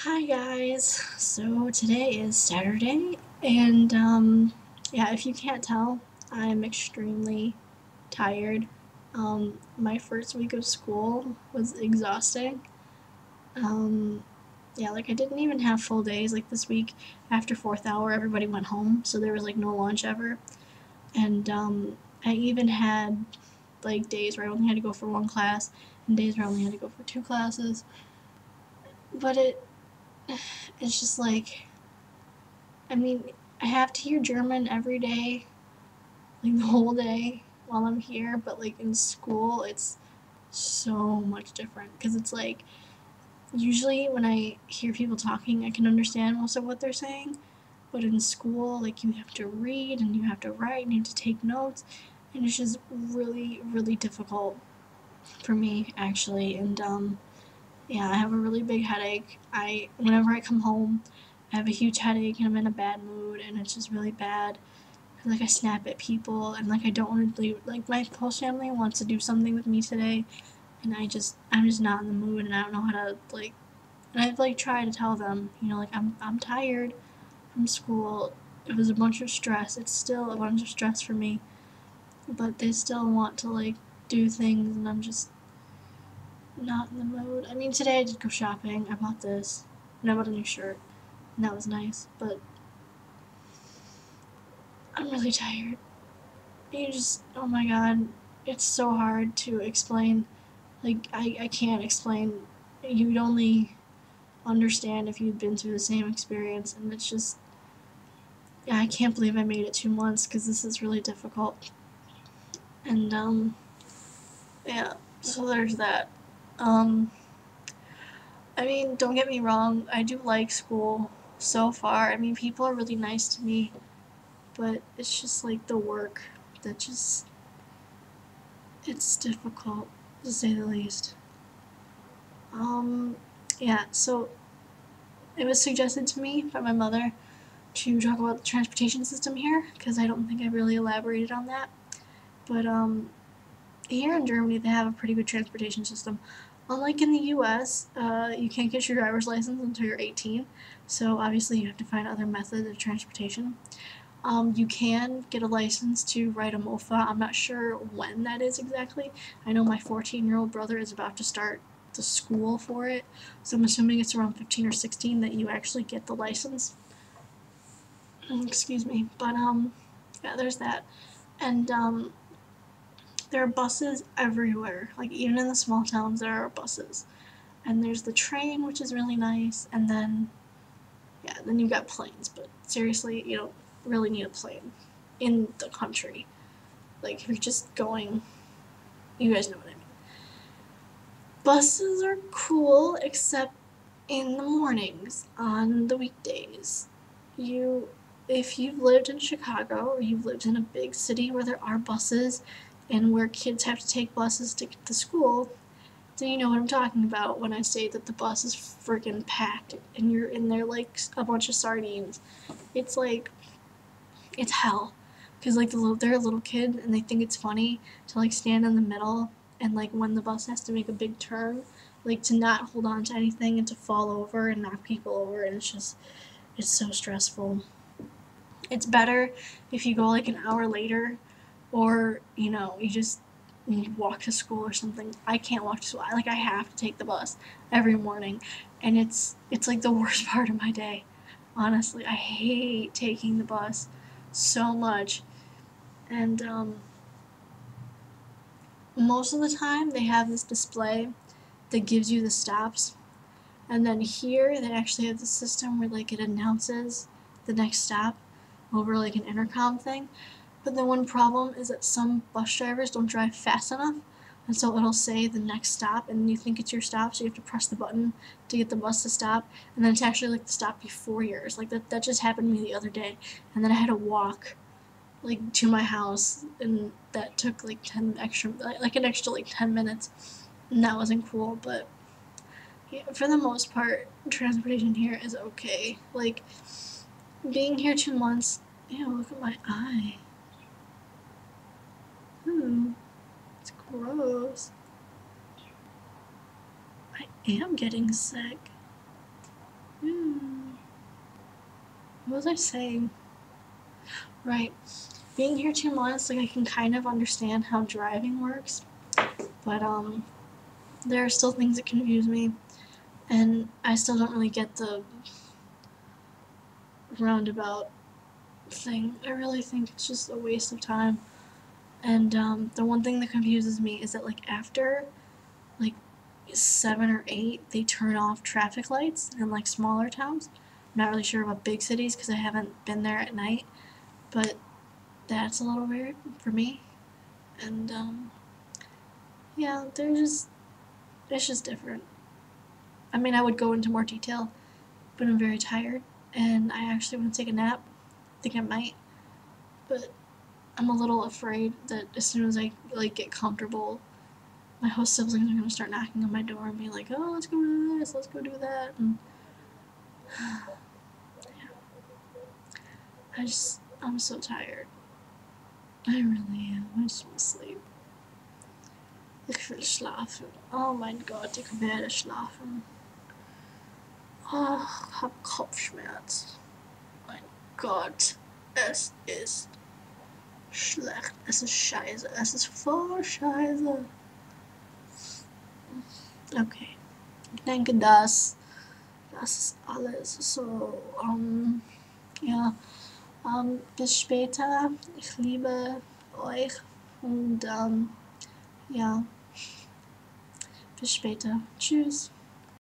Hi guys. So today is Saturday and yeah, if you can't tell, I'm extremely tired. My first week of school was exhausting. Um yeah, like I didn't even have full days like this week. After fourth hour everybody went home, so there was like no lunch ever. And I even had like days where I only had to go for one class and days where I only had to go for two classes. But it's just like I mean, I have to hear German every day, like the whole day while I'm here, but like in school, it's so much different because it's like usually when I hear people talking, I can understand most of what they're saying, but in school, like you have to read and you have to write and you have to take notes, and it's just really, really difficult for me actually. And yeah, I have a really big headache. Whenever I come home, I have a huge headache and I'm in a bad mood, and it's just really bad. Like I snap at people and like I don't want to leave. Like my whole family wants to do something with me today, and I'm just not in the mood, and I don't know how to like. And I've like tried to tell them, like I'm tired from school. It was a bunch of stress. It's still a bunch of stress for me, but they still want to like do things, and I'm just not in the mood. I mean, today I did go shopping. I bought this, and I bought a new shirt, and that was nice. But I'm really tired. Oh my god, it's so hard to explain. Like, I can't explain. You'd only understand if you'd been through the same experience, and it's just, yeah, I can't believe I made it 2 months because this is really difficult. And, yeah, so there's that. Um, I mean, don't get me wrong, I do like school so far. I mean, people are really nice to me, but it's just like the work that just, it's difficult to say the least. Um, yeah, so it was suggested to me by my mother to talk about the transportation system here because I don't think I really elaborated on that. But here in Germany, they have a pretty good transportation system. Unlike in the U.S., you can't get your driver's license until you're 18, so obviously you have to find other methods of transportation. You can get a license to ride a mofa. I'm not sure when that is exactly. I know my 14-year-old brother is about to start the school for it, so I'm assuming it's around 15 or 16 that you actually get the license. Excuse me, but yeah, there's that, and there are buses everywhere. Like even in the small towns, there are buses, and there's the train, which is really nice, and then yeah, then you got planes. But seriously, you don't really need a plane in the country. Like if you're just going, you guys know what I mean. Buses are cool, except in the mornings on the weekdays. You, if you've lived in Chicago or you've lived in a big city where there are buses and where kids have to take buses to get to school, then you know what I'm talking about when I say that the bus is freaking packed and you're in there like a bunch of sardines. It's like, it's hell. Because like they're a little kid and they think it's funny to like stand in the middle and like when the bus has to make a big turn, like to not hold on to anything and to fall over and knock people over, and it's so stressful. It's better if you go like an hour later, or you walk to school or something. I can't walk to school. I have to take the bus every morning, and it's like the worst part of my day. Honestly, I hate taking the bus so much. And most of the time they have this display that gives you the stops, and then here they actually have the system where like it announces the next stop over like an intercom thing. But the one problem is that some bus drivers don't drive fast enough, and so it'll say the next stop, and you think it's your stop, so you have to press the button to get the bus to stop, and then it's actually like the stop before yours. Like that just happened to me the other day, and then I had to walk like to my house, and that took like an extra like 10 minutes, and that wasn't cool. But yeah, for the most part, transportation here is okay. Like being here 2 months. Ew, look at my eye. It's gross. I am getting sick. What was I saying? Right. Being here 2 months, like I can kind of understand how driving works, but there are still things that confuse me, and I still don't really get the roundabout thing. I really think it's just a waste of time. And the one thing that confuses me is that like after like 7 or 8, they turn off traffic lights in like smaller towns. I'm not really sure about big cities because I haven't been there at night, but that's a little weird for me. And yeah, it's just different. I mean, I would go into more detail, but I'm very tired, and I actually want to take a nap. I think I might, but I'm a little afraid that as soon as I like get comfortable, my host siblings are gonna start knocking on my door and be like, "Oh, let's go do this, let's go do that," and I'm so tired. I really am. I just want to sleep. Ich will schlafen. Oh mein Gott, ich werde schlafen. Oh, ich hab Kopfschmerz. Mein Gott, es ist schlecht. Es ist scheiße. Es ist voll scheiße. Okay. Ich denke, das ist alles. So, ja. Bis später. Ich liebe euch. Und ja, bis später. Tschüss.